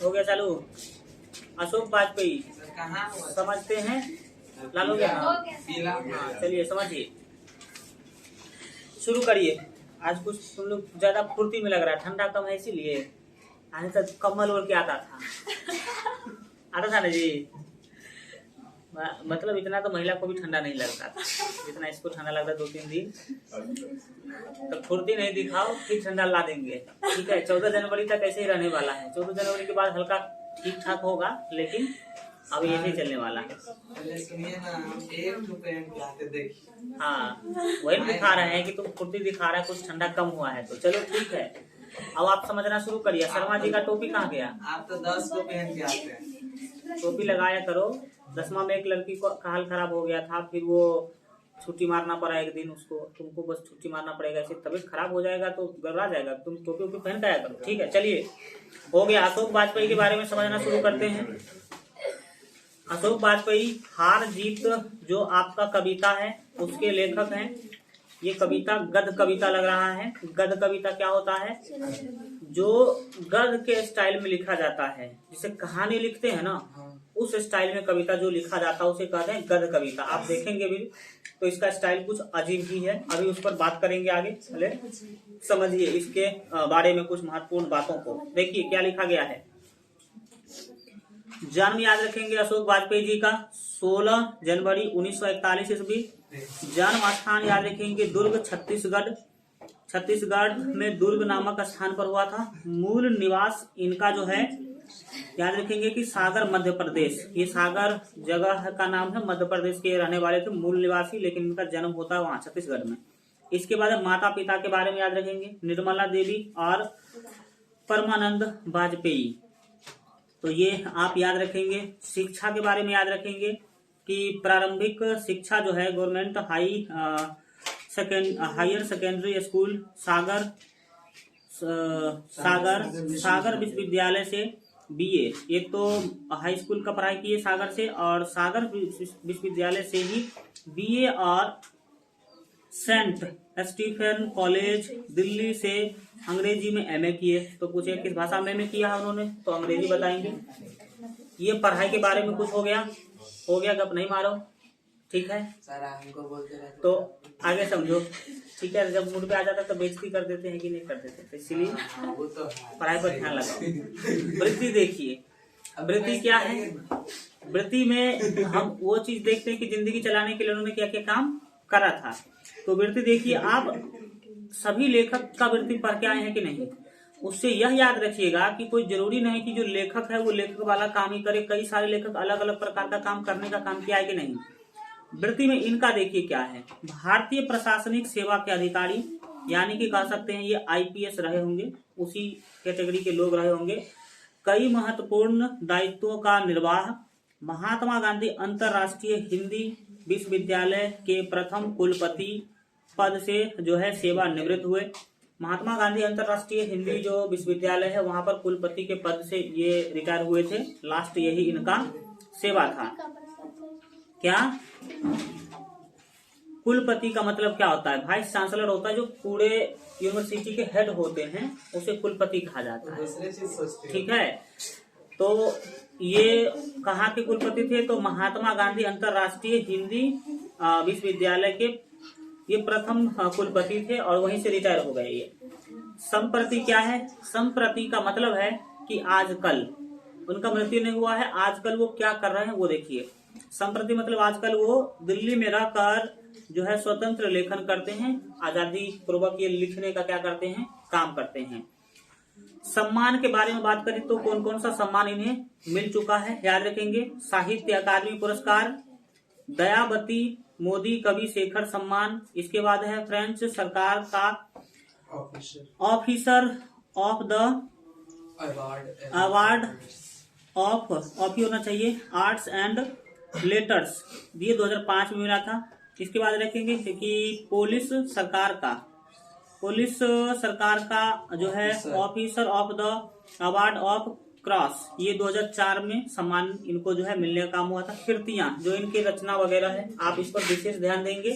हो गया चालू। अशोक वाजपेयी समझते हैं? लाल हो गया ना? हाँ चलिए समझिए, शुरू करिए। आज कुछ तुम लोग ज्यादा फुर्ती में लग रहा है, ठंडा कम है इसीलिए। आने तक कम्बल ओढ़ के आता था ना जी। मतलब इतना तो महिला को भी ठंडा नहीं लगता था जितना इसको ठंडा लगता है 2-3 दिन। तो फुर्ती नहीं दिखाओ, फिर ठंडा ला देंगे। ठीक है, 14 जनवरी तक ऐसे ही रहने वाला है। 14 जनवरी के बाद हल्का ठीक ठाक होगा, लेकिन अब यही चलने वाला है। सुनिए ना, एक रुपये देखिए। हाँ वही दिखा रहे हैं कि तुम फुर्ती दिखा रहा है, कुछ ठंडा कम हुआ है। तो चलो ठीक है, अब आप समझना शुरू करिए। शर्मा जी का टोपी कहाँ गया? आप तो 10 को पहन के आते हैं। टोपी लगाया करो। 10वां में एक लड़की को का हाल खराब हो गया था, फिर वो छुट्टी मारना पड़ा एक दिन उसको। तुमको बस छुट्टी मारना पड़ेगा, ऐसे तबीयत खराब हो जाएगा तो गड़बड़ा जाएगा। तुम टोपी वोपी पहन के आया करो। ठीक है चलिए, हो गया। अशोक वाजपेयी के बारे में समझना शुरू करते हैं। अशोक वाजपेयी हार जीत जो आपका कविता है उसके लेखक हैं। ये कविता गद्य कविता लग रहा है। गद्य कविता क्या होता है? जो गद्य के स्टाइल में लिखा जाता है, जिसे कहानी लिखते हैं ना, उस स्टाइल में कविता जो लिखा जाता है उसे कहते हैं गद्य कविता। आप देखेंगे भी तो इसका स्टाइल कुछ अजीब ही है। अभी उस पर बात करेंगे आगे। चले समझिए इसके बारे में कुछ महत्वपूर्ण बातों को। देखिए क्या लिखा गया है। जन्म याद रखेंगे अशोक वाजपेयी जी का 16 जनवरी 1941 ईस्वी। जन्म स्थान याद रखेंगे दुर्ग छत्तीसगढ़। छत्तीसगढ़ में दुर्ग नामक स्थान पर हुआ था। मूल निवास इनका जो है याद रखेंगे कि सागर मध्य प्रदेश। ये सागर जगह का नाम है, मध्य प्रदेश के रहने वाले थे मूल निवासी, लेकिन इनका जन्म होता है वहां छत्तीसगढ़ में। इसके बाद माता पिता के बारे में याद रखेंगे, निर्मला देवी और परमानंद वाजपेयी। तो ये आप याद रखेंगे। शिक्षा के बारे में याद रखेंगे कि प्रारंभिक शिक्षा जो है गवर्नमेंट हायर सेकेंडरी स्कूल सागर विश्वविद्यालय से बीए। एक तो हाई स्कूल का पढ़ाई किए सागर से, और सागर विश्वविद्यालय से ही बीए, और सेंट स्टीफन कॉलेज दिल्ली से अंग्रेजी में एमए किए। तो पूछे किस भाषा में एमए किया है उन्होंने, तो अंग्रेजी बताएंगे। ये पढ़ाई के बारे में कुछ हो गया। गप नहीं मारो, ठीक है सर। हमको बोलते रहते तो आगे समझो। ठीक है, जब मूड पे आ जाता है तो बेइज्जती कर देते हैं कि नहीं कर देते, तो इसीलिए वो तो पढ़ाई पर ध्यान लगाओ। वृत्ति देखिए, वृत्ति क्या है? वृत्ति में हम वो चीज देखते हैं कि जिंदगी चलाने के लिए उन्होंने क्या क्या काम करा था। तो वृत्ति देखिए आप, सभी लेखक का वृत्ति पढ़ के आए हैं कि नहीं। उससे यह याद रखिएगा कि कोई जरूरी नहीं कि जो लेखक है वो लेखक वाला काम ही करे। कई सारे लेखक अलग अलग प्रकार का काम करने का काम किया है कि नहीं। वृत्ति में इनका देखिए क्या है। भारतीय प्रशासनिक सेवा के अधिकारी, यानी कि कह सकते हैं ये आईपीएस रहे होंगे, उसी कैटेगरी के लोग रहे होंगे। कई महत्वपूर्ण दायित्वों का निर्वाह। महात्मा गांधी अंतर्राष्ट्रीय हिंदी विश्वविद्यालय के प्रथम कुलपति पद से जो है सेवानिवृत्त हुए। महात्मा गांधी अंतर्राष्ट्रीय हिंदी जो विश्वविद्यालय है वहां पर कुलपति के पद से ये रिटायर हुए थे। लास्ट यही इनका सेवा था। क्या कुलपति का मतलब क्या होता है? वाइस चांसलर होता है, जो पूरे यूनिवर्सिटी के हेड होते हैं उसे कुलपति कहा जाता है। ठीक है, तो ये कहाँ के कुलपति थे? तो महात्मा गांधी अंतर्राष्ट्रीय हिंदी विश्वविद्यालय के ये प्रथम कुलपति थे और वहीं से रिटायर हो गए ये। संप्रति क्या है? संप्रति का मतलब है कि आजकल, उनका मृत्यु नहीं हुआ है, आजकल वो क्या कर रहे हैं वो देखिए। संप्रति मतलब आजकल वो दिल्ली में रहकर जो है स्वतंत्र लेखन करते हैं, आजादी पूर्वक ये लिखने का क्या करते हैं, काम करते हैं। सम्मान के बारे में बात करें तो कौन कौन सा सम्मान इन्हें मिल चुका है याद रखेंगे। साहित्य अकादमी पुरस्कार, दयावती मोदी कवि शेखर सम्मान। इसके बाद है फ्रेंच सरकार का officer of the award of ही होना चाहिए, आर्ट्स एंड लेटर्स, ये 2005 में मिला था। इसके बाद रखेंगे कि पुलिस सरकार का जो है officer of the award of cross, ये 2004 में सम्मान इनको जो है मिलने का काम हुआ था। कृतियां जो इनकी रचना वगैरह है, आप इस पर विशेष ध्यान देंगे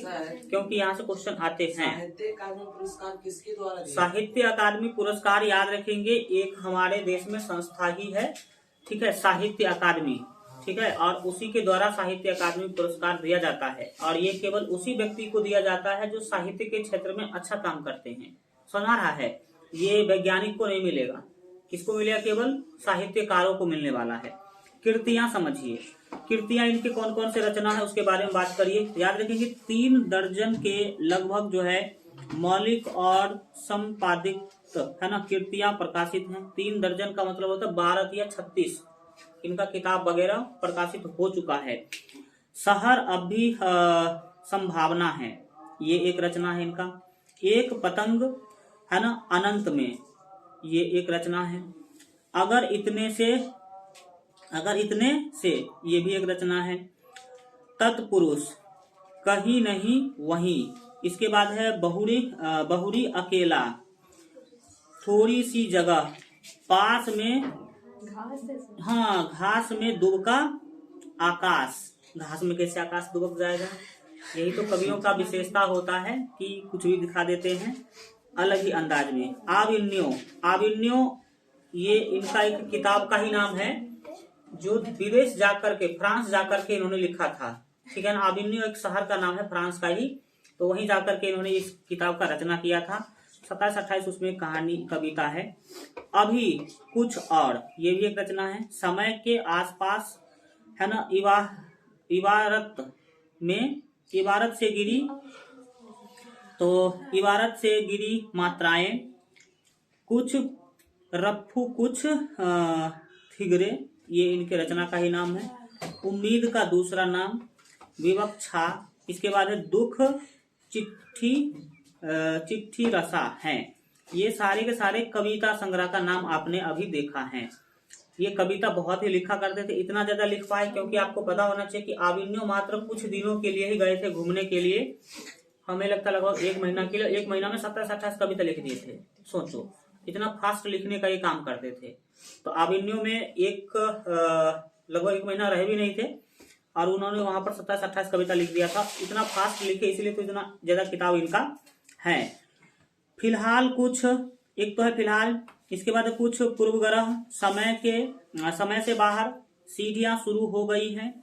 क्योंकि यहाँ से क्वेश्चन आते हैं। साहित्य अकादमी पुरस्कार किसके द्वारा दिया? साहित्य अकादमी पुरस्कार याद रखेंगे, एक हमारे देश में संस्था ही है, ठीक है, साहित्य अकादमी, ठीक है, और उसी के द्वारा साहित्य अकादमी पुरस्कार दिया जाता है। और ये केवल उसी व्यक्ति को दिया जाता है जो साहित्य के क्षेत्र में अच्छा काम करते हैं। सुना रहा है, ये वैज्ञानिक को नहीं मिलेगा। किसको मिलेगा? केवल साहित्यकारों को मिलने वाला है। कृतियां समझिए, कृतियां इनके कौन कौन से रचना है उसके बारे में बात करिए। याद रखेंगे 3 दर्जन के लगभग जो है मौलिक और संपादित है ना कृतियां प्रकाशित हैं। 3 दर्जन का मतलब होता है 12 या 36 इनका किताब वगैरह प्रकाशित हो चुका है। शहर अभी संभावना है, ये एक रचना है इनका। एक पतंग है ना अनंत में, ये एक रचना है। अगर इतने से ये भी एक रचना है। तत्पुरुष, कहीं नहीं वहीं, इसके बाद है बहुरी अकेला, थोड़ी सी जगह, पास में, हाँ घास में दुबका आकाश। घास में कैसे आकाश दुबक जाएगा? यही तो कवियों का विशेषता होता है कि कुछ भी दिखा देते हैं अलग ही अंदाज में। आविन्यो ये इनका एक किताब का ही नाम है जो विदेश जाकर के, फ्रांस जाकर के इन्होंने लिखा था, ठीक है ना। आविन्यो एक शहर का नाम है फ्रांस का ही, तो वहीं जाकर के इन्होंने इस किताब का रचना किया था। 27-28 उसमें कहानी कविता है। अभी कुछ और, ये भी एक रचना है। समय के आसपास है ना, इबारत से गिरी, तो इबारत से गिरी मात्राएं, कुछ रफ्फू कुछ थिगरे, ये इनके रचना का ही नाम है। उम्मीद का दूसरा नाम विवक्षा, इसके बाद है दुख, चिट्ठी रसा है। ये सारे के सारे कविता संग्रह का नाम आपने अभी देखा है। ये कविता बहुत ही लिखा करते थे, इतना ज्यादा लिख पाए क्योंकि आपको पता होना चाहिए कि आविन्यो मात्र कुछ दिनों के लिए ही गए थे घूमने के लिए। हमें लगता लगभग 1 महीना के लिए, 1 महीना में 27-28 कविता लिख दिए थे। सोचो इतना फास्ट लिखने का ये काम करते थे। तो आविन्यो में लगभग 1 महीना रहे भी नहीं थे और उन्होंने वहां पर 27-28 कविता लिख दिया था। इतना फास्ट लिखे इसलिए तो इतना ज्यादा किताब इनका है। फिलहाल कुछ, एक तो है फिलहाल, इसके बाद कुछ पूर्वग्रह, समय से बाहर, सीढ़ियां शुरू हो गई हैं,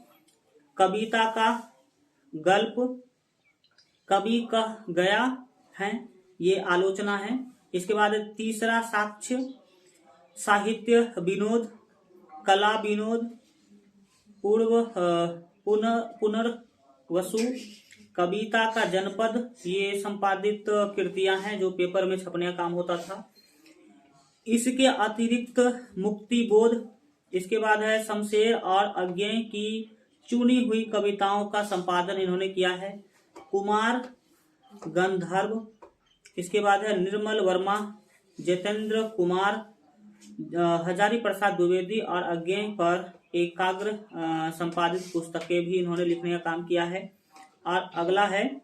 कविता का गल्प, कवि कह गया है, ये आलोचना है। इसके बाद तीसरा साक्ष्य, साहित्य विनोद, कला विनोद, पुनर्वसु, कविता का जनपद, ये संपादित कृतियां हैं जो पेपर में छपने का काम होता था। इसके अतिरिक्त मुक्ति बोध, इसके बाद है शमशेर और अज्ञेय की चुनी हुई कविताओं का संपादन इन्होंने किया है। कुमार गंधर्व, इसके बाद है निर्मल वर्मा, जितेंद्र कुमार, हजारी प्रसाद द्विवेदी और अज्ञेय पर एकाग्र संपादित पुस्तकें भी इन्होंने लिखने का काम किया है। और अगला है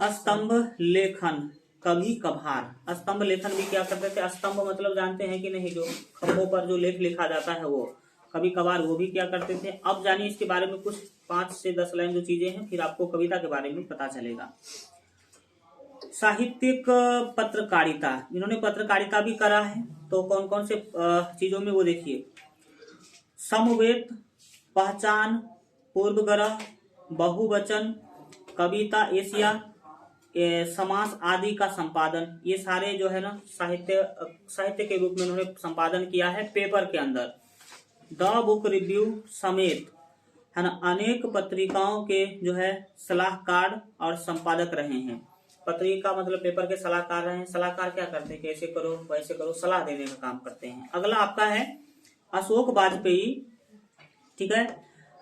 स्तंभ लेखन, कभी कभार। स्तंभ लेखन भी क्या करते थे? स्तंभ मतलब जानते हैं कि नहीं, जो खंभों पर जो लेख लिखा जाता है वो, कभी कभार वो भी क्या करते थे। अब जानिए इसके बारे में कुछ 5 से 10 लाइन जो चीजें हैं, फिर आपको कविता के बारे में पता चलेगा। साहित्यिक पत्रकारिता, इन्होंने पत्रकारिता भी करा है। तो कौन कौन से चीजों में वो देखिए, समवेत, पहचान, पूर्वग्रह, बहुवचन, कविता एशिया, समास आदि का संपादन, ये सारे जो है ना साहित्य के रूप में उन्होंने संपादन किया है पेपर के अंदर। द बुक रिव्यू समेत है ना अनेक पत्रिकाओं के जो है सलाहकार और संपादक रहे हैं। पत्रिका मतलब पेपर के सलाहकार रहे हैं। सलाहकार क्या करते हैं? कैसे करो वैसे करो, सलाह देने का काम करते हैं। अगला आपका है अशोक वाजपेयी, ठीक है,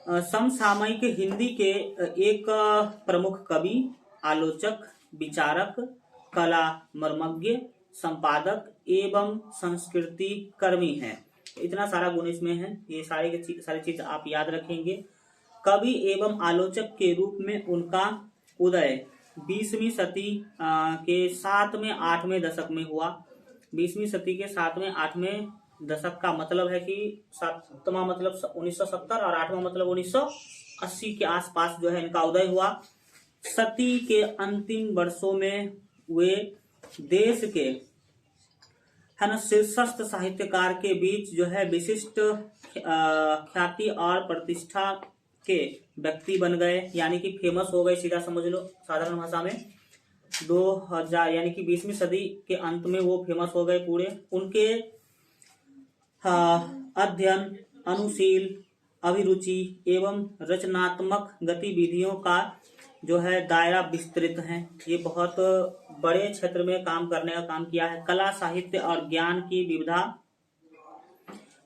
समसामयिक हिंदी के एक प्रमुख कवि, आलोचक, विचारक, कला मर्मज्ञ, संपादक एवं संस्कृति कर्मी है। इतना सारा गुण इसमें है, ये सारी चीज आप याद रखेंगे। कवि एवं आलोचक के रूप में उनका उदय 20वीं सदी के 7वें 8वें दशक में हुआ। 20वीं सदी के 7वें 8वें दशक का मतलब है कि 7वां मतलब 1970 और 8वां मतलब 1980 के आसपास जो है इनका उदय हुआ। सदी के अंतिम वर्षों में वे देश के है ना शीर्षस्थ साहित्यकार के बीच जो है विशिष्ट ख्याति और प्रतिष्ठा के व्यक्ति बन गए, यानी कि फेमस हो गए, सीधा समझ लो साधारण भाषा में। 2000 यानी कि 20वीं सदी के अंत में वो फेमस हो गए पूरे। उनके अध्ययन, अनुशील, अभिरुचि एवं रचनात्मक गतिविधियों का जो है दायरा विस्तृत है। ये बहुत बड़े क्षेत्र में काम करने का काम किया है। कला, साहित्य और ज्ञान की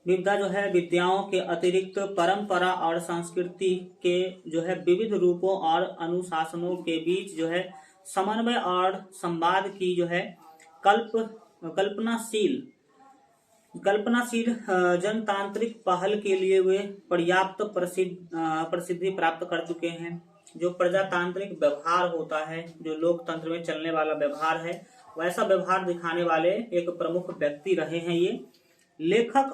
विविधता जो है विद्याओं के अतिरिक्त परंपरा और संस्कृति के जो है विविध रूपों और अनुशासनों के बीच जो है समन्वय और संवाद की जो है कल्पनाशील जनतांत्रिक पहल के लिए वे पर्याप्त प्रसिद्धि प्राप्त कर चुके हैं। जो प्रजातांत्रिक व्यवहार होता है, जो लोकतंत्र में चलने वाला व्यवहार है, वैसा व्यवहार दिखाने वाले एक प्रमुख व्यक्ति रहे हैं ये। लेखन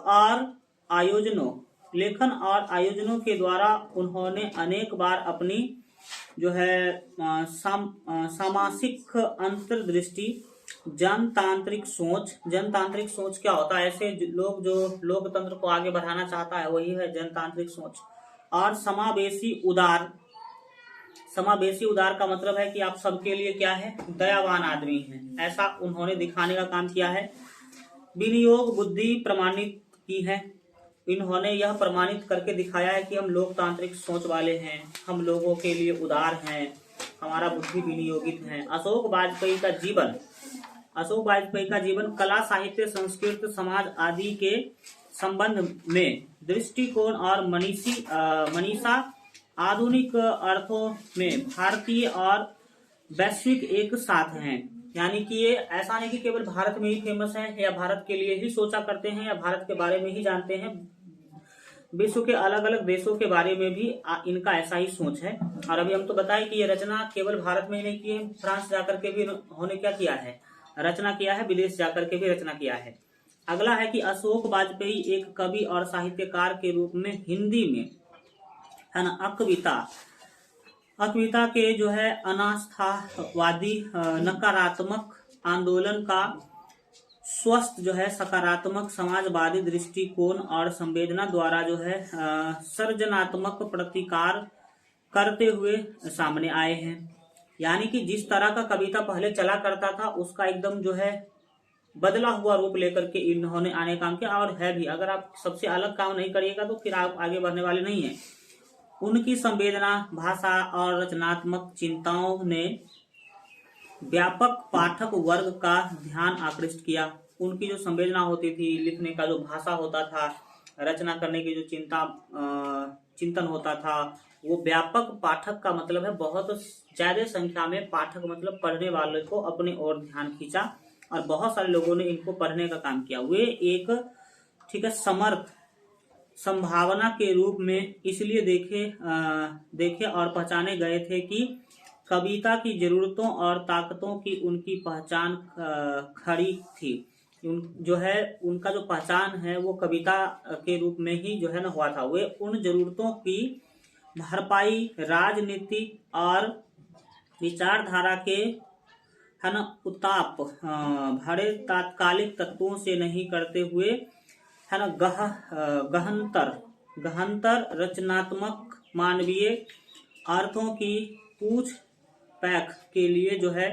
और आयोजनों के द्वारा उन्होंने अनेक बार अपनी जो है सामासिक अंतर्दृष्टि, जनतांत्रिक सोच क्या होता है, ऐसे लोग जो लोकतंत्र को आगे बढ़ाना चाहता है वही है जनतांत्रिक सोच। और समावेशी उदार का मतलब है कि आप सबके लिए क्या है, दयावान आदमी हैं, ऐसा उन्होंने दिखाने का काम किया है। विनियोग बुद्धि प्रमाणित की है। इन्होंने यह प्रमाणित करके दिखाया है कि हम लोकतांत्रिक सोच वाले हैं, हम लोगों के लिए उदार हैं, हमारा बुद्धि विनियोगित है। अशोक वाजपेयी का जीवन कला, साहित्य, संस्कृत, समाज आदि के संबंध में दृष्टिकोण और मनीषा आधुनिक अर्थों में भारतीय और वैश्विक एक साथ हैं। यानी कि ये ऐसा नहीं कि केवल भारत में ही फेमस है या भारत के लिए ही सोचा करते हैं या भारत के बारे में ही जानते हैं, विश्व के अलग अलग देशों के बारे में भी इनका ऐसा ही सोच है। और अभी हम तो बताए कि ये रचना केवल भारत में ही नहीं की है, फ्रांस जाकर के भी उन्होंने क्या किया है, रचना किया है, विदेश जाकर के भी रचना किया है। अगला है कि अशोक वाजपेयी एक कवि और साहित्यकार के रूप में हिंदी में है ना अकविता के जो है अनास्थावादी नकारात्मक आंदोलन का स्वस्थ जो है सकारात्मक समाजवादी दृष्टिकोण और संवेदना द्वारा जो है सृजनात्मक प्रतिकार करते हुए सामने आए हैं। यानी कि जिस तरह का कविता पहले चला करता था उसका एकदम जो है बदला हुआ रूप लेकर के इन्होंने आने काम किया, और है भी। अगर आप सबसे अलग काम नहीं करिएगा तो फिर आप आगे बढ़ने वाले नहीं हैं। उनकी संवेदना, भाषा और रचनात्मक चिंताओं ने व्यापक पाठक वर्ग का ध्यान आकृष्ट किया। उनकी जो संवेदना होती थी, लिखने का जो भाषा होता था, रचना करने की जो चिंतन होता था, वो व्यापक पाठक का मतलब है बहुत ज्यादा संख्या में पाठक मतलब पढ़ने वाले को अपने ओर ध्यान खींचा, और बहुत सारे लोगों ने इनको पढ़ने का काम किया। वे एक समर्थ संभावना के रूप में इसलिए देखे और पहचाने गए थे कि कविता की जरूरतों और ताकतों की उनकी पहचान खड़ी थी। जो है उनका जो पहचान है वो कविता के रूप में ही जो है ना हुआ था। वे उन जरूरतों की भरपाई राजनीति और विचारधारा के है ना उताप भरे तात्कालिक तत्वों से नहीं करते हुए है ना गहनतर रचनात्मक मानवीय अर्थों की पूछ पैक के लिए जो है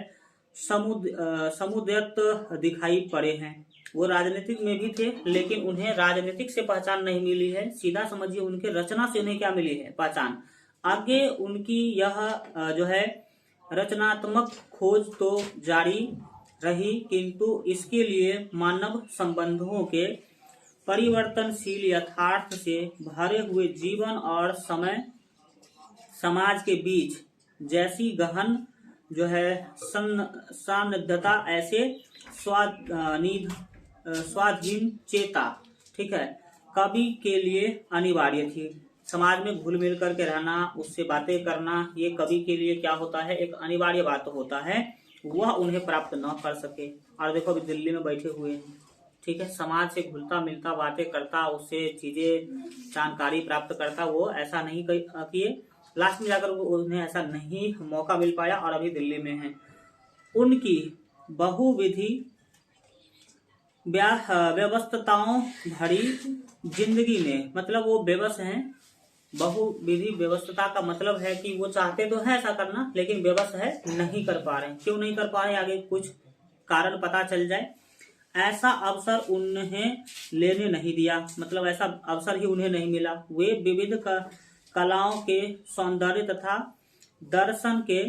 समुद्यत दिखाई पड़े हैं। वो राजनीतिक में भी थे, लेकिन उन्हें राजनीतिक से पहचान नहीं मिली है, सीधा समझिए उनके रचना से उन्हें क्या मिली है, पहचान। आगे उनकी यह जो है रचनात्मक खोज तो जारी रही, किंतु इसके लिए मानव संबंधों के परिवर्तनशील यथार्थ से भरे हुए जीवन और समाज के बीच जैसी गहन जो है सान्निध्यता, ऐसे स्वाधीन चेता, ठीक है, कवि के लिए अनिवार्य थी। समाज में घुल मिल करके रहना, उससे बातें करना, ये कवि के लिए क्या होता है, एक अनिवार्य बात होता है। वह उन्हें प्राप्त न कर सके, और देखो अभी दिल्ली में बैठे हुए हैं, ठीक है, समाज से घुलता मिलता, बातें करता, उससे चीजें जानकारी प्राप्त करता, वो ऐसा नहीं किए। लास्ट में जाकर उन्हें ऐसा नहीं मौका मिल पाया और अभी दिल्ली में है। उनकी बहुविधि व्यस्तताओं भरी जिंदगी में, मतलब वो व्यवस्थ हैं। बहुविधि व्यवस्थता का मतलब है कि वो चाहते तो है ऐसा करना, लेकिन व्यवस्थ है, नहीं कर पा रहे। क्यों नहीं कर पा रहे, आगे कुछ कारण पता चल जाए। ऐसा अवसर उन्हें लेने नहीं दिया, मतलब ऐसा अवसर ही उन्हें नहीं मिला। वे विविध कलाओं के सौंदर्य तथा दर्शन के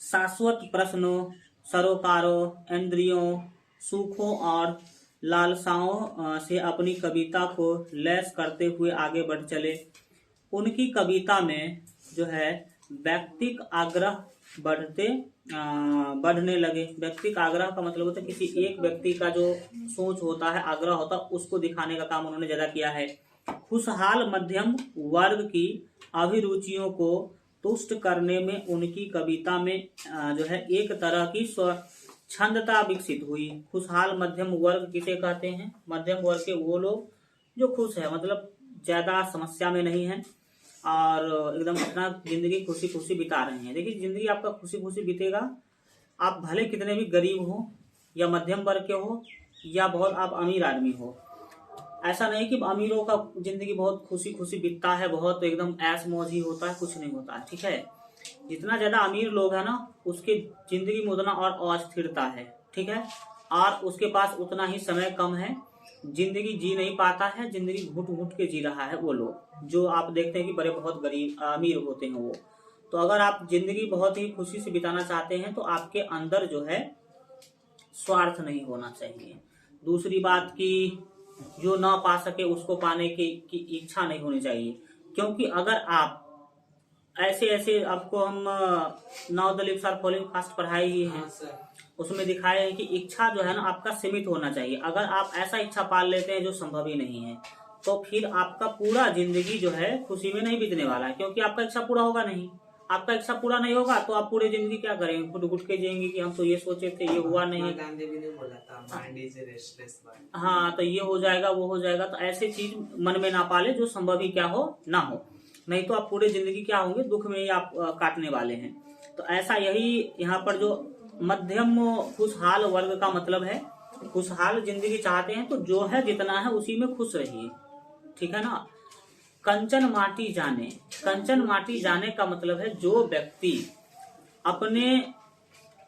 शाश्वत प्रश्नों, सरोकारों, इंद्रियों, सुखों और लालसाओं से अपनी कविता को लैस करते हुए आगे बढ़ चले। उनकी कविता में जो है व्यक्तिक आग्रह बढ़ने लगे। व्यक्तिक आग्रह का मतलब होता है किसी एक व्यक्ति का जो सोच होता है, आग्रह होता है, उसको दिखाने का काम उन्होंने ज्यादा किया है। खुशहाल मध्यम वर्ग की अभिरुचियों को तुष्ट करने में उनकी कविता में जो है एक तरह की स्वच्छंदता विकसित हुई। खुशहाल मध्यम वर्ग किसे कहते हैं? मध्यम वर्ग के वो लोग जो खुश है, मतलब ज्यादा समस्या में नहीं है और एकदम अपना जिंदगी खुशी खुशी बिता रहे हैं। देखिए, जिंदगी आपका खुशी खुशी बीतेगा, आप भले कितने भी गरीब हो या मध्यम वर्ग के हो या बहुत आप अमीर आदमी हो। ऐसा नहीं कि अमीरों का जिंदगी बहुत खुशी खुशी बीतता है, बहुत एकदम ऐश मौज ही होता है, कुछ नहीं होता है, ठीक है। जितना ज्यादा अमीर लोग है ना, उसके जिंदगी में उतना और अस्थिरता है, ठीक है, और उसके पास उतना ही समय कम है, जिंदगी जी नहीं पाता है, जिंदगी घुट घुट के जी रहा है वो लोग जो आप देखते हैं कि बड़े बहुत गरीब अमीर होते हैं वो। तो अगर आप जिंदगी बहुत ही खुशी से बिताना चाहते हैं तो आपके अंदर जो है स्वार्थ नहीं होना चाहिए। दूसरी बात की जो ना पा सके उसको पाने की इच्छा नहीं होनी चाहिए, क्योंकि अगर आप ऐसे आपको हम now the lips are falling fast पढ़ाई ही है, उसमें दिखाया है कि इच्छा जो है ना आपका सीमित होना चाहिए। अगर आप ऐसा इच्छा पाल लेते हैं जो संभव ही नहीं है, तो फिर आपका पूरा जिंदगी जो है खुशी में नहीं बीतने वाला है, क्योंकि आपका इच्छा पूरा होगा नहीं। आपका इच्छा पूरा नहीं होगा तो आप पूरे जिंदगी क्या करेंगे? घुट घुट के जिएंगे कि हम तो ये सोचे थे, ये हुआ नहीं। गांधी भी ने बोला था, mind is a restless mind. हाँ, तो ये हो जाएगा, वो हो जाएगा। तो ऐसे चीज मन में ना पाले जो संभव ही क्या हो ना हो, नहीं तो आप पूरे जिंदगी क्या होंगे, दुख में ही आप काटने वाले हैं। तो ऐसा यही यहाँ पर जो मध्यम खुशहाल वर्ग का मतलब है, खुशहाल जिंदगी चाहते हैं तो जो है जितना है उसी में खुश रहिए, ठीक है ना। कंचन माटी जाने, कंचन माटी जाने का मतलब है जो व्यक्ति अपने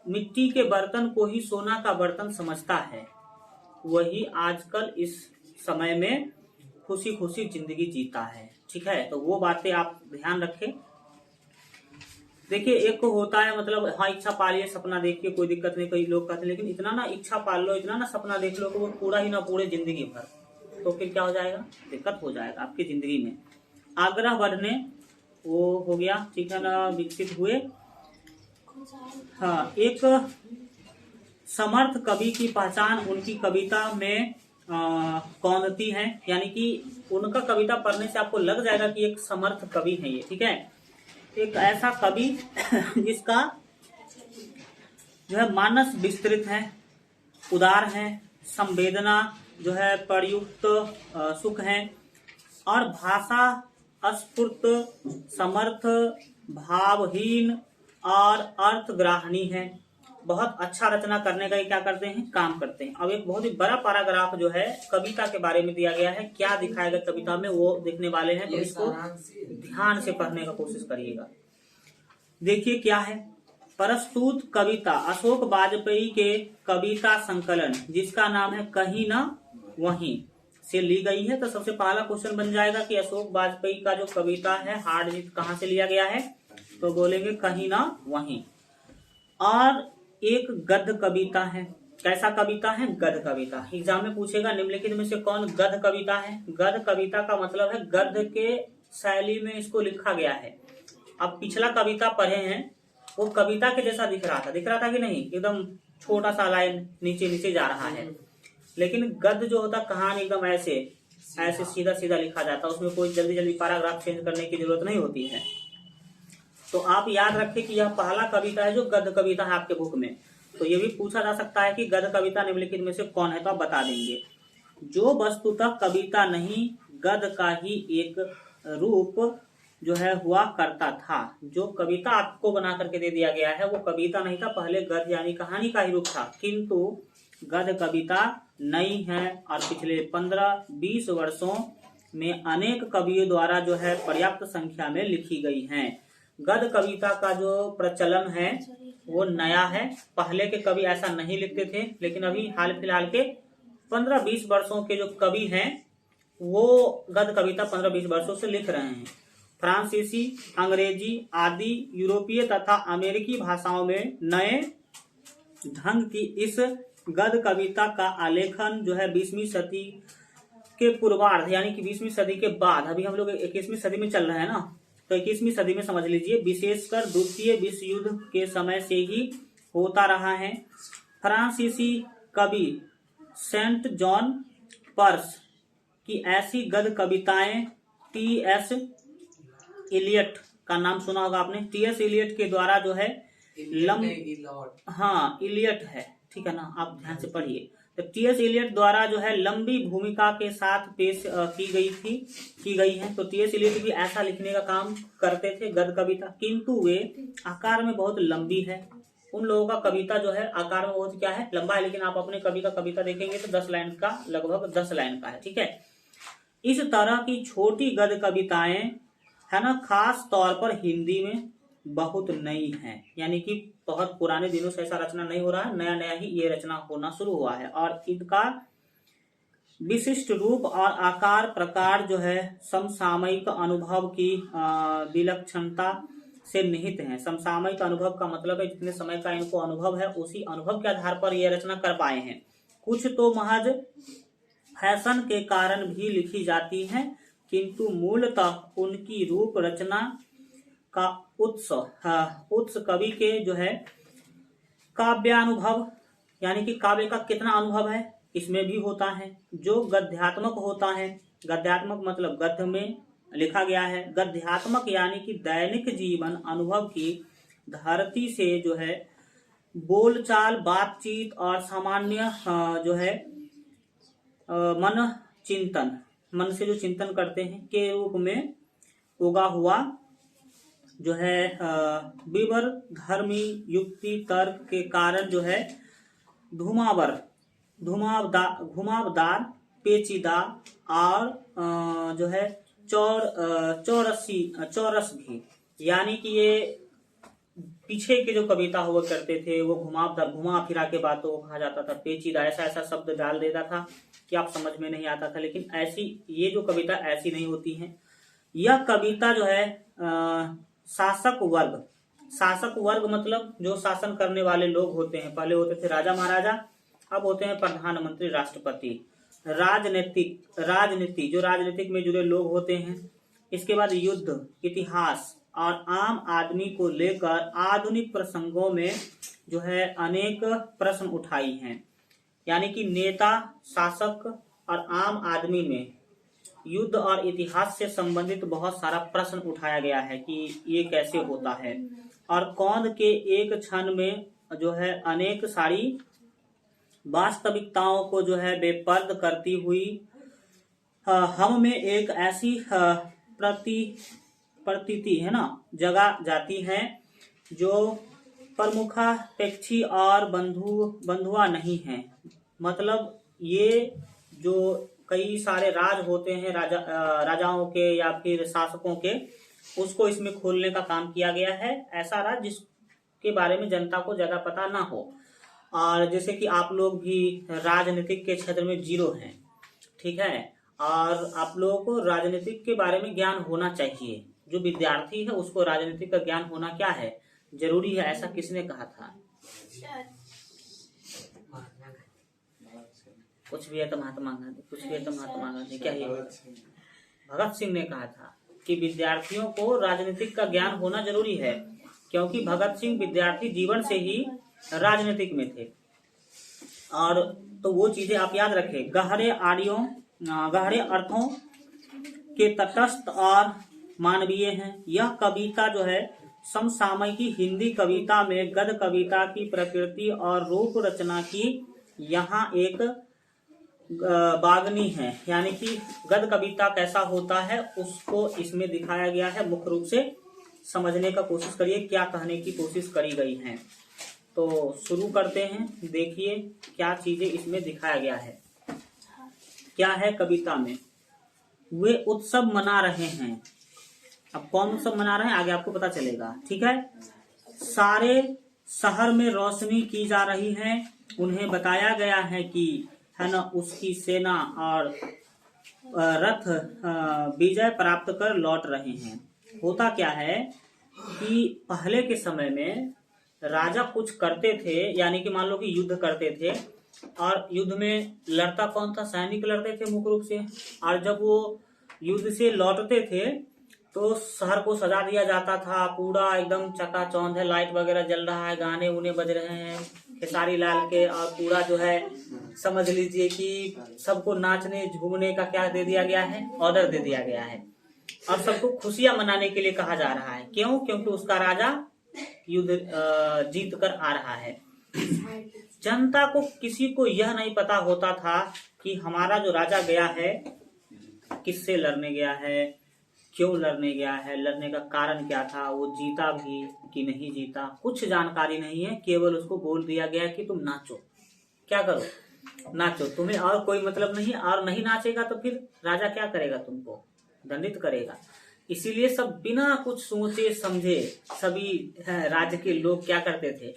मिट्टी के बर्तन को ही सोना का बर्तन समझता है, वही आजकल इस समय में खुशी खुशी जिंदगी जीता है, ठीक है। तो वो बातें आप ध्यान रखें। देखिए, एक को होता है मतलब हाँ इच्छा पालिए, सपना देखिए, कोई दिक्कत नहीं, कई लोग कहते हैं, लेकिन इतना ना इच्छा पाल लो, इतना ना सपना देख लो कि वो पूरा ही ना पूरे जिंदगी भर, तो फिर क्या हो जाएगा? दिक्कत हो जाएगा आपकी जिंदगी में। आग्रह बढ़ने, वो हो गया, ठीक है ना, विकसित हुए। हाँ, एक समर्थ कवि की पहचान उनकी कविता में कौंधती है, यानी कि उनका कविता पढ़ने से आपको लग जाएगा कि एक समर्थ कवि है ये, ठीक है। एक ऐसा कवि जिसका जो है मानस विस्तृत है, उदार है, संवेदना जो है प्रयुक्त सुख है, और भाषा अस्फुट, समर्थ, भावहीन और अर्थग्राहणी है। बहुत अच्छा रचना करने का ये क्या करते हैं? काम करते हैं। अब एक बहुत ही बड़ा पैराग्राफ जो है कविता के बारे में दिया गया है, क्या दिखाया गया कविता में वो देखने वाले हैं, तो इसको ध्यान से पढ़ने का कोशिश करिएगा। देखिए क्या है। प्रस्तुत कविता अशोक वाजपेयी के कविता संकलन जिसका नाम है कहीं ना वहीं से ली गई है। तो सबसे पहला क्वेश्चन बन जाएगा कि अशोक वाजपेयी का जो कविता है हार्ड जीत कहाँ से लिया गया है, तो बोलेंगे कहीं ना वहीं। और एक गद्य कविता है, कैसा कविता है? गद्य कविता। एग्जाम में पूछेगा निम्नलिखित में से कौन गद्य कविता है? गद्य कविता का मतलब है गद्य के शैली में इसको लिखा गया है। अब पिछला कविता पढ़े हैं, वो कविता के जैसा दिख रहा था कि नहीं, एकदम छोटा सा लाइन नीचे नीचे जा रहा है, लेकिन गद्य जो होता कहानी एकदम ऐसे सीधा सीधा लिखा जाता है, उसमें कोई जल्दी जल्दी पैराग्राफ चेंज करने की जरूरत नहीं होती है। तो आप याद रखें कि यह पहला कविता है जो गद्य कविता है आपके बुक में। तो ये भी पूछा जा सकता है कि गद्य कविता निम्नलिखित में से कौन है, तो आप बता देंगे। जो वस्तुतः कविता नहीं गद्य का ही एक रूप जो है हुआ करता था। जो कविता आपको बना करके दे दिया गया है वो कविता नहीं था, पहले गद्य यानी कहानी का ही रूप था। किंतु गद्य कविता नई है और पिछले 15-20 वर्षों में अनेक कवियों द्वारा जो है पर्याप्त संख्या में लिखी गई हैं। गद्य कविता का जो प्रचलन है वो नया है, पहले के कवि ऐसा नहीं लिखते थे, लेकिन अभी हाल फिलहाल के 15-20 वर्षों के जो कवि हैं वो गद्य कविता 15-20 वर्षों से लिख रहे हैं। फ्रांसीसी, अंग्रेजी आदि यूरोपीय तथा अमेरिकी भाषाओं में नए ढंग की इस गद्य कविता का आलेखन जो है 20वीं सदी के पूर्वार्ध यानी कि 20वीं सदी के बाद, अभी हम लोग 21वीं सदी में चल रहे हैं ना, तो 21वीं सदी में समझ लीजिए, विशेषकर द्वितीय विश्व युद्ध के समय से ही होता रहा है। फ्रांसीसी कवि सेंट जॉन पर्स की ऐसी गद्य कविताएं टी.एस. इलियट का नाम सुना होगा आपने। टी.एस. इलियट के द्वारा जो है हाँ इलियट है, ठीक है ना, आप ध्यान से पढ़िए। तो टी.एस. इलियट द्वारा जो है लंबी भूमिका के साथ पेश की गई है। तो टी.एस. इलियट भी ऐसा लिखने का काम करते थे गद्य कविता, किंतु वे आकार में बहुत लंबी है। उन लोगों का कविता जो है आकार में बहुत क्या है, लंबा है, लेकिन आप अपने कवि का कविता देखेंगे तो 10 लाइन का, लगभग 10 लाइन का है, ठीक है। इस तरह की छोटी गद्य कविताएं है ना, खास तौर पर हिंदी में बहुत नई है, यानी कि बहुत पुराने दिनों से ऐसा रचना नहीं हो रहा है, नया नया ही ये रचना होना शुरू हुआ है। और इनका विशिष्ट रूप और आकार प्रकार जो है समसामयिक अनुभव की विलक्षणता से निहित है। समसामयिक अनुभव का मतलब है जितने समय का इनको अनुभव है उसी अनुभव के आधार पर ये रचना कर पाए हैं। कुछ तो महज फैशन के कारण भी लिखी जाती हैं, किंतु मूलतः उनकी रूप रचना का उत्स कवि के जो है काव्यानुभव यानी कि काव्य का कितना अनुभव है इसमें भी होता है। जो गद्यात्मक होता है, गद्यात्मक मतलब गद्य में लिखा गया है, गद्यात्मक यानी कि दैनिक जीवन अनुभव की धरती से जो है बोलचाल, बातचीत और सामान्य जो है मन से जो चिंतन करते हैं के रूप में उगा हुआ जो है विवर धर्मी युक्ति तर्क के कारण जो है घुमावदार, पेचीदा और जो है चौरस भी, यानी कि ये पीछे के जो कविता हुआ करते थे वो घुमावदार, घुमा फिरा के बातों को कहा जाता था, पेचीदा ऐसा शब्द डाल देता था कि आप समझ में नहीं आता था। लेकिन ऐसी ये जो कविता ऐसी नहीं होती है। यह कविता जो है शासक वर्ग मतलब जो शासन करने वाले लोग होते हैं, पहले होते थे राजा महाराजा, अब होते हैं प्रधानमंत्री, राष्ट्रपति, राजनीति जो राजनीतिक में जुड़े लोग होते हैं, इसके बाद युद्ध, इतिहास और आम आदमी को लेकर आधुनिक प्रसंगों में जो है अनेक प्रश्न उठाई हैं। यानी कि नेता, शासक और आम आदमी में युद्ध और इतिहास से संबंधित बहुत सारा प्रश्न उठाया गया है कि ये कैसे होता है, और कौंध के एक क्षण में जो है अनेक सारी वास्तविकताओं को जो है बेपर्द करती हुई हम में एक ऐसी प्रतीति है ना जगा जाती है जो प्रमुखापेक्षी और बंधुआ नहीं है। मतलब ये जो कई सारे राज होते हैं राजाओं के या फिर शासकों के, उसको इसमें खोलने का काम किया गया है। ऐसा राज जिसके बारे में जनता को ज्यादा पता ना हो, और जैसे कि आप लोग भी राजनीतिक के क्षेत्र में जीरो हैं, ठीक है, और आप लोगों को राजनीतिक के बारे में ज्ञान होना चाहिए। जो विद्यार्थी है उसको राजनीतिक का ज्ञान होना क्या है, जरूरी है। ऐसा किसने कहा था? कुछ भी है तो महात्मा गांधी, कुछ भी है तो महात्मा गांधी, क्या है? भगत सिंह ने कहा था कि विद्यार्थियों को राजनीतिक का ज्ञान होना जरूरी है, क्योंकि भगत सिंह विद्यार्थी जीवन से ही राजनीतिक में थे। और तो वो चीजें आप याद रखें। गहरे अर्थों के तटस्थ और मानवीय हैं। यह कविता जो है समसामयिकी हिंदी कविता में गद्य कविता की प्रकृति और रूप रचना की यहाँ एक बागनी है, यानी कि गद्य कविता कैसा होता है उसको इसमें दिखाया गया है। मुख्य रूप से समझने का कोशिश करिए क्या कहने की कोशिश करी गई है। तो शुरू करते हैं। देखिए क्या चीजें इसमें दिखाया गया है। क्या है कविता में? वे उत्सव मना रहे हैं। अब कौन उत्सव मना रहे हैं आगे आपको पता चलेगा, ठीक है। सारे शहर में रोशनी की जा रही है। उन्हें बताया गया है कि है ना उसकी सेना और रथ विजय प्राप्त कर लौट रहे हैं। होता क्या है कि पहले के समय में राजा कुछ करते थे, यानी कि मान लो कि युद्ध करते थे और युद्ध में लड़ता कौन था? सैनिक लड़ते थे मुख्य रूप से। और जब वो युद्ध से लौटते थे तो शहर को सजा दिया जाता था, पूरा एकदम चकाचौंध है, लाइट वगैरह जल रहा है, गाने उन्हें बज रहे हैं खेसारी लाल के, और पूरा जो है समझ लीजिए कि सबको नाचने झूमने का क्या दे दिया गया है? ऑर्डर दे दिया गया है। और सबको खुशियां मनाने के लिए कहा जा रहा है। क्यों? क्योंकि उसका राजा युद्ध जीत कर आ रहा है। जनता को किसी को यह नहीं पता होता था कि हमारा जो राजा गया है किससे लड़ने गया है, क्यों लड़ने गया है, लड़ने का कारण क्या था, वो जीता भी कि नहीं जीता, कुछ जानकारी नहीं है। केवल उसको बोल दिया गया कि तुम नाचो। क्या करो? नाचो। तुम्हें और कोई मतलब नहीं, और नहीं नाचेगा तो फिर राजा क्या करेगा? तुमको दंडित करेगा। इसीलिए सब बिना कुछ सोचे समझे सभी राज्य के लोग क्या करते थे?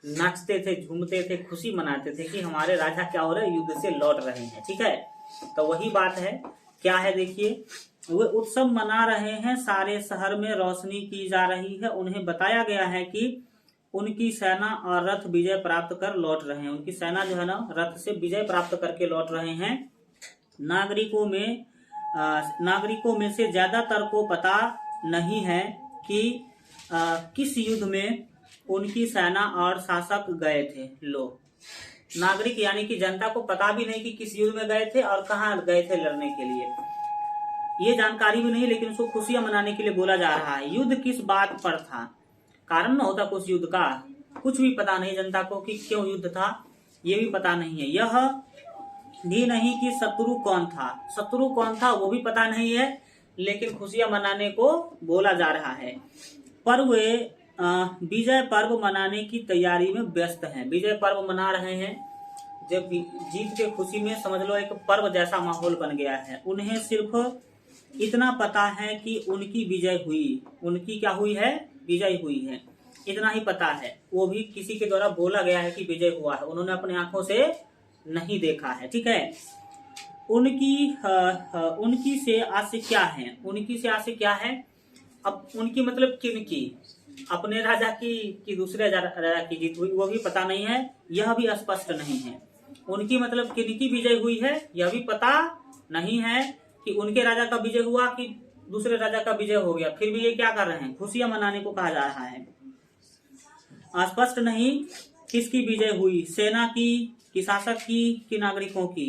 नाचते थे, झूमते थे, खुशी मनाते थे कि हमारे राजा क्या हो रहा है? युद्ध से लौट रहे हैं, ठीक है। तो वही बात है। क्या है देखिए, वे उत्सव मना रहे हैं, सारे शहर में रोशनी की जा रही है। उन्हें बताया गया है कि उनकी सेना और रथ विजय प्राप्त कर लौट रहे हैं। उनकी सेना जो है ना रथ से विजय प्राप्त करके लौट रहे हैं। नागरिकों में से ज्यादातर को पता नहीं है कि किस युद्ध में उनकी सेना और शासक गए थे। लोग नागरिक यानी कि जनता को पता भी नहीं कि किस युद्ध में गए थे और कहाँ गए थे लड़ने के लिए, ये जानकारी भी नहीं, लेकिन उसको खुशियां मनाने के लिए बोला जा रहा है। युद्ध किस बात पर था? कारण न होता कुछ युद्ध का, कुछ भी पता नहीं जनता को कि क्यों युद्ध था, ये भी पता नहीं है। यह भी नहीं कि शत्रु कौन था, शत्रु कौन था वो भी पता नहीं है, लेकिन खुशियां मनाने को बोला जा रहा है। पर वे विजय पर्व मनाने की तैयारी में व्यस्त हैं। विजय पर्व मना रहे हैं, जब जीत के खुशी में समझ लो एक पर्व जैसा माहौल बन गया है। उन्हें सिर्फ इतना पता है कि उनकी विजय हुई। उनकी क्या हुई है? विजय हुई है, इतना ही पता है। वो भी किसी के द्वारा बोला गया है कि विजय हुआ है, उन्होंने अपने आंखों से नहीं देखा है, ठीक है। उनकी से आशा क्या है? उनकी से आशा क्या है? अब उनकी मतलब किनकी? अपने राजा की कि दूसरे राजा की जीत हुई, वो भी पता नहीं है, यह भी स्पष्ट नहीं है। उनकी मतलब किनकी विजय हुई है यह भी पता नहीं है, कि उनके राजा का विजय हुआ कि दूसरे राजा का विजय हो गया। फिर भी ये क्या कर रहे हैं? खुशियां मनाने को कहा जा रहा है। स्पष्ट नहीं किसकी विजय हुई, सेना की कि शासक की कि नागरिकों की।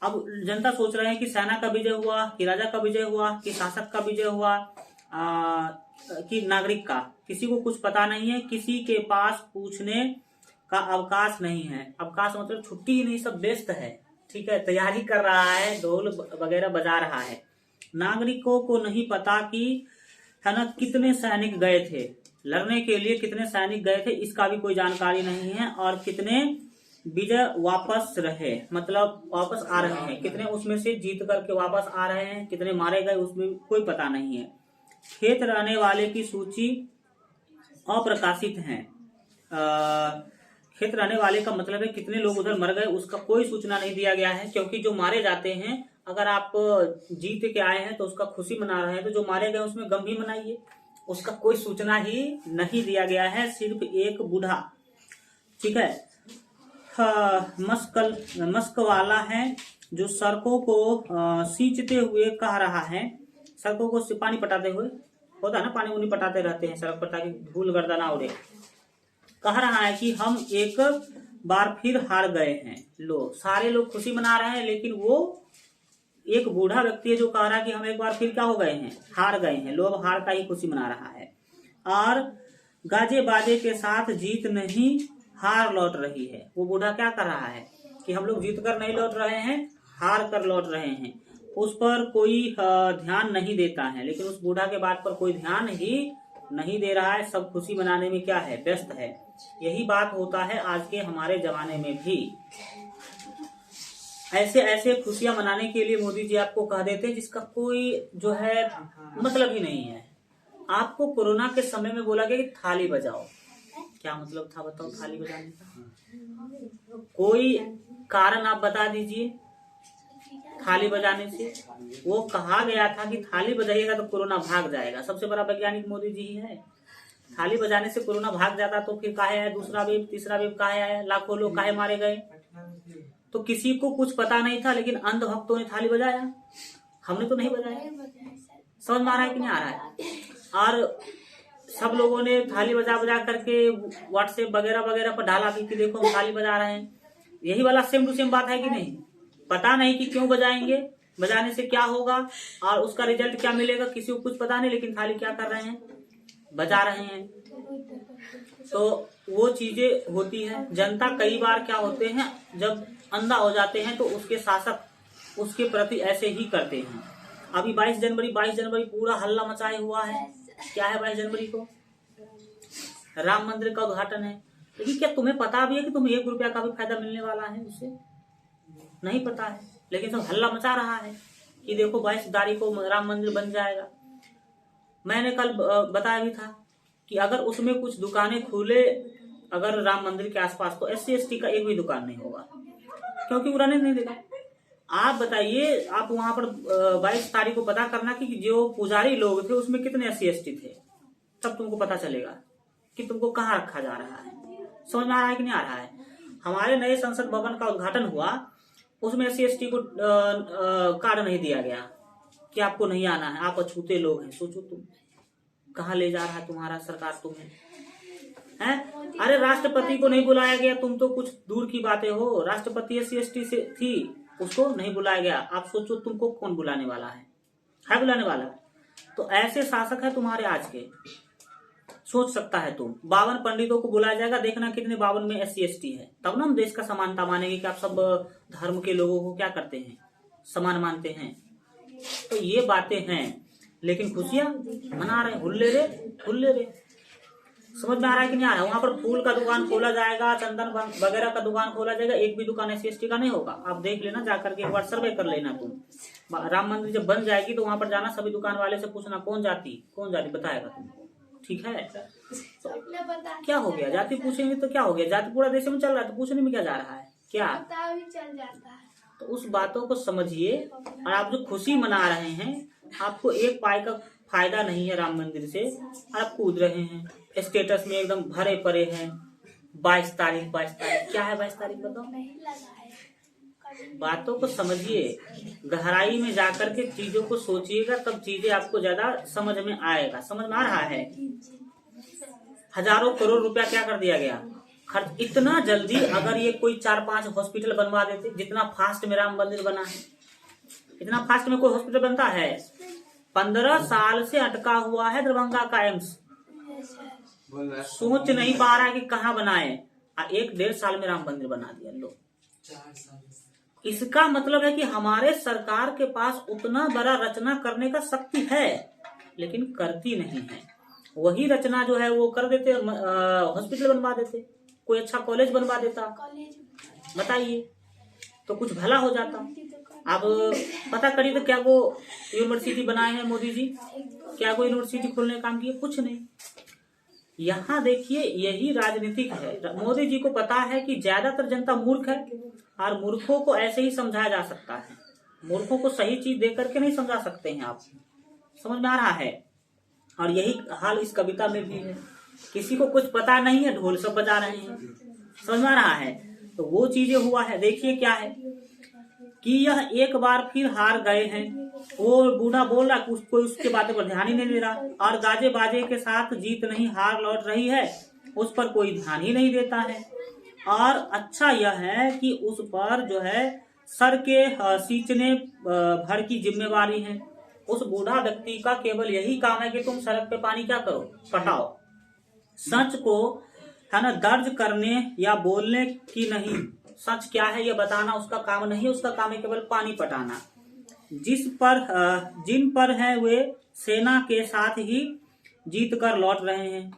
अब जनता सोच रहे हैं कि सेना का विजय हुआ कि राजा का विजय हुआ कि शासक का विजय हुआ कि नागरिक का। किसी को कुछ पता नहीं है, किसी के पास पूछने का अवकाश नहीं है। अवकाश मतलब छुट्टी ही नहीं, सब व्यस्त है, ठीक है। तैयारी कर रहा है, ढोल वगैरह बजा रहा है। नागरिकों को नहीं पता कि है ना कितने सैनिक गए थे लड़ने के लिए, कितने सैनिक गए थे इसका भी कोई जानकारी नहीं है। और कितने विजय वापस रहे, मतलब वापस आ रहे हैं, कितने उसमें से जीत करके वापस आ रहे हैं, कितने मारे गए उसमें कोई पता नहीं है। खेत रहने वाले की सूची अप्रकाशित है। खेत रहने वाले का मतलब है कितने लोग उधर मर गए, उसका कोई सूचना नहीं दिया गया है। क्योंकि जो मारे जाते हैं, अगर आप जीत के आए हैं तो उसका खुशी मना रहे हैं, तो जो मारे गए उसमें गम भी मनाइए, उसका कोई सूचना ही नहीं दिया गया है। सिर्फ एक बूढ़ा, ठीक है, मस्क वाला है जो सड़कों को सींचते हुए कह रहा है। सड़कों को पानी पटाते हुए, होता है ना, पानी उनी पटाते रहते हैं सड़क पर ताकि धूल गर्दा ना उड़े। कह रहा है कि हम एक बार फिर हार गए हैं। लोग सारे लोग खुशी मना रहे हैं, लेकिन वो एक बूढ़ा व्यक्ति है जो कह रहा है कि हम एक बार फिर क्या हो गए हैं? हार गए हैं। लोग हार का ही खुशी मना रहा है। और गाजे बाजे के साथ जीत नहीं हार लौट रही है। वो बूढ़ा क्या कर रहा है कि हम लोग जीत कर नहीं लौट रहे हैं, हार कर लौट रहे हैं। उस पर कोई ध्यान नहीं देता है, लेकिन उस बूढ़ा के बात पर कोई ध्यान ही नहीं दे रहा है। सब खुशी मनाने में क्या है, व्यस्त है। यही बात होता है आज के हमारे जमाने में भी। ऐसे ऐसे खुशियां मनाने के लिए मोदी जी आपको कह देते हैं जिसका कोई जो है मतलब ही नहीं है। आपको कोरोना के समय में बोला गया कि थाली बजाओ, क्या मतलब था बताओ थाली बजाने का? कोई कारण आप बता दीजिए थाली बजाने से। वो कहा गया था कि थाली बजाइएगा तो कोरोना भाग जाएगा। सबसे बड़ा वैज्ञानिक मोदी जी ही है। थाली बजाने से कोरोना भाग जाता तो फिर काहे आया दूसरा वेव, तीसरा वेव काहे आया, लाखों लोग काहे मारे गए? तो किसी को कुछ पता नहीं था, लेकिन अंधभक्तों ने थाली बजाया, हमने तो नहीं बजाया। समझ में आ रहा है कि नहीं आ रहा है? और सब लोगों ने थाली बजा बजा करके व्हाट्सएप वगैरह वगैरह पर डाला कि देखो हम थाली बजा रहे हैं। यही वाला सेम टू सेम बात है कि नहीं? पता नहीं कि क्यों बजाएंगे, बजाने से क्या होगा और उसका रिजल्ट क्या मिलेगा, किसी को कुछ पता नहीं, लेकिन थाली क्या कर रहे हैं, बजा रहे हैं। तो वो चीजें होती है। जनता कई बार क्या होते हैं, जब अंधा हो जाते हैं तो उसके शासक उसके प्रति ऐसे ही करते हैं। अभी 22 जनवरी पूरा हल्ला मचाए हुआ है। क्या है 22 जनवरी को? राम मंदिर का उद्घाटन है। लेकिन क्या तुम्हें पता भी है कि तुम्हें 1 रुपया का भी फायदा मिलने वाला है उससे? नहीं पता है, लेकिन सब हल्ला मचा रहा है कि देखो 22 तारीख को राम मंदिर बन जाएगा। मैंने कल बताया भी था कि अगर उसमें कुछ दुकानें खुले अगर राम मंदिर के आसपास, तो SC/ST का एक भी दुकान नहीं होगा, क्योंकि वो रहने नहीं देगा। आप बताइए, आप वहां पर 22 तारीख को पता करना कि जो पुजारी लोग थे उसमें कितने SC/ST थे, तब तुमको पता चलेगा कि तुमको कहाँ रखा जा रहा है। समझ में आ रहा है कि नहीं आ रहा है? हमारे नए संसद भवन का उद्घाटन हुआ, उसमें SC/ST को कार्ड नहीं दिया गया कि आपको नहीं आना है, आप अछूते लोग हैं। सोचो तुम कहाँ ले जा रहा है तुम्हारा सरकार तुम्हें, हैं? अरे राष्ट्रपति को नहीं बुलाया गया, तुम तो कुछ दूर की बातें हो। राष्ट्रपति SC/ST से थी, उसको नहीं बुलाया गया। आप सोचो तुमको कौन बुलाने वाला है बुलाने वाला? तो ऐसे शासक है तुम्हारे आज के। सोच सकता है तुम 52 पंडितों को बुलाया जाएगा, देखना कितने 52 में SC/ST है, तब ना हम देश का समानता मानेंगे कि आप सब धर्म के लोगों को क्या करते हैं, समान मानते हैं। तो ये बातें हैं, लेकिन खुशियां मना रहे, हुल्ले रे। समझ में आ रहा है कि नहीं आ रहा? वहां पर फूल का दुकान खोला जाएगा, चंदन वगैरह का दुकान खोला जाएगा, एक भी दुकान SC/ST का नहीं होगा। आप देख लेना, जाकर के एक बार सर्वे कर लेना तुम। राम मंदिर जब बन जाएगी तो वहां पर जाना, सभी दुकान वाले से पूछना कौन जाति बताएगा तुमको, ठीक है? तो क्या हो गया, जाति पूछेंगे तो क्या हो गया? जाति पूरा देश में चल रहा है, तो पूछने में क्या जा रहा है? क्या चल जाता है? तो उस बातों को समझिए। और आप जो खुशी मना रहे हैं, आपको एक पाई का फायदा नहीं है राम मंदिर से। आप कूद रहे हैं, स्टेटस में एकदम भरे पड़े हैं। 22 तारीख क्या है 22 तारीख बताओ? बातों को समझिए, गहराई में जाकर के चीजों को सोचिएगा, तब चीजें आपको ज्यादा समझ में आएगा। समझ में आ रहा है? हजारों करोड़ रुपया क्या कर दिया गया खर्च इतना जल्दी। अगर ये कोई 4-5 हॉस्पिटल बनवा देते, जितना फास्ट में राम मंदिर बना है, इतना फास्ट में कोई हॉस्पिटल बनता है? 15 साल से अटका हुआ है दरभंगा का एम्स, सोच नहीं पा रहा है कि कहाँ बनाए, 1-1.5 साल में राम मंदिर बना दिया लोग। 4 साल। इसका मतलब है कि हमारे सरकार के पास उतना बड़ा रचना करने का शक्ति है, लेकिन करती नहीं है। वही रचना जो है वो कर देते, हॉस्पिटल बनवा देते, कोई अच्छा कॉलेज बनवा देता, बताइए, तो कुछ भला हो जाता। आप पता करिए तो क्या वो यूनिवर्सिटी बनाए हैं मोदी जी? क्या वो यूनिवर्सिटी खोलने का काम किए? कुछ नहीं। यहाँ देखिए, यही राजनीतिक है। मोदी जी को पता है कि ज्यादातर जनता मूर्ख है, और मूर्खों को ऐसे ही समझाया जा सकता है। मूर्खों को सही चीज दे करके नहीं समझा सकते हैं आप। समझ में आ रहा है? और यही हाल इस कविता में भी है। किसी को कुछ पता नहीं है, ढोल सब बजा रहे हैं। समझ में आ रहा है? तो वो चीजें हुआ है। देखिए क्या है कि यह एक बार फिर हार गए हैं। वो बूढ़ा बोल रहा, कोई उसके बातों पर ध्यान ही नहीं दे रहा, और गाजे बाजे के साथ जीत नहीं हार लौट रही है, उस पर कोई ध्यान ही नहीं देता है। और अच्छा यह है कि उस पर जो है सर के सींचने भर की जिम्मेवारी है। उस बूढ़ा व्यक्ति का केवल यही काम है कि तुम सड़क पे पानी क्या करो, पटाओ। सच को है ना दर्ज करने या बोलने की नहीं, सच क्या है ये बताना उसका काम नहीं, उसका काम है केवल पानी पटाना। जिन पर है वे सेना के साथ ही जीत कर लौट रहे हैं,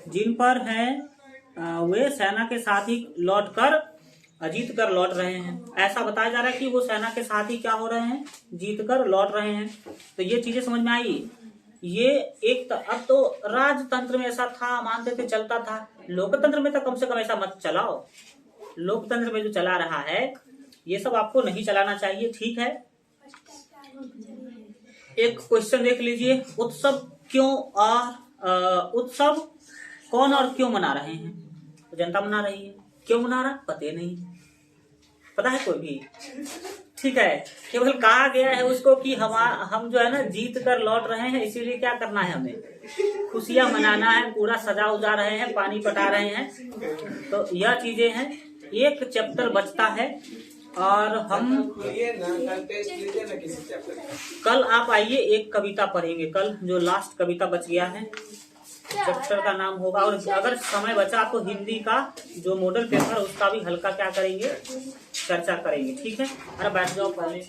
जिन पर है वे सेना के साथ ही जीत कर लौट रहे हैं। ऐसा बताया जा रहा है कि वो सेना के साथ ही क्या हो रहे हैं, जीत कर लौट रहे हैं। तो ये चीजें समझ में आई। ये एक अब तो राजतंत्र में ऐसा था, मानते थे, चलता था। लोकतंत्र में तो कम से कम ऐसा मत चलाओ। लोकतंत्र में जो चला रहा है ये सब आपको नहीं चलाना चाहिए, ठीक है। एक क्वेश्चन देख लीजिए, उत्सव कौन और क्यों मना रहे हैं? तो जनता मना रही है, क्यों मना रहा पता नहीं, पता है कोई भी? ठीक है, केवल कहा गया है उसको कि हम जो है ना जीत कर लौट रहे हैं, इसीलिए क्या करना है, हमें खुशियां मनाना है, पूरा सजा उजा रहे हैं, पानी पटा रहे हैं। तो यह चीजें हैं। एक चैप्टर बचता है और हम कल आप आइए एक कविता पढ़ेंगे, कल जो लास्ट कविता बच गया है चैप्टर का नाम होगा। और अगर समय बचा तो हिंदी का जो मॉडल पेपर उसका भी हल्का क्या करेंगे, चर्चा करेंगे, ठीक है। अरे बैठ जाओ पहले।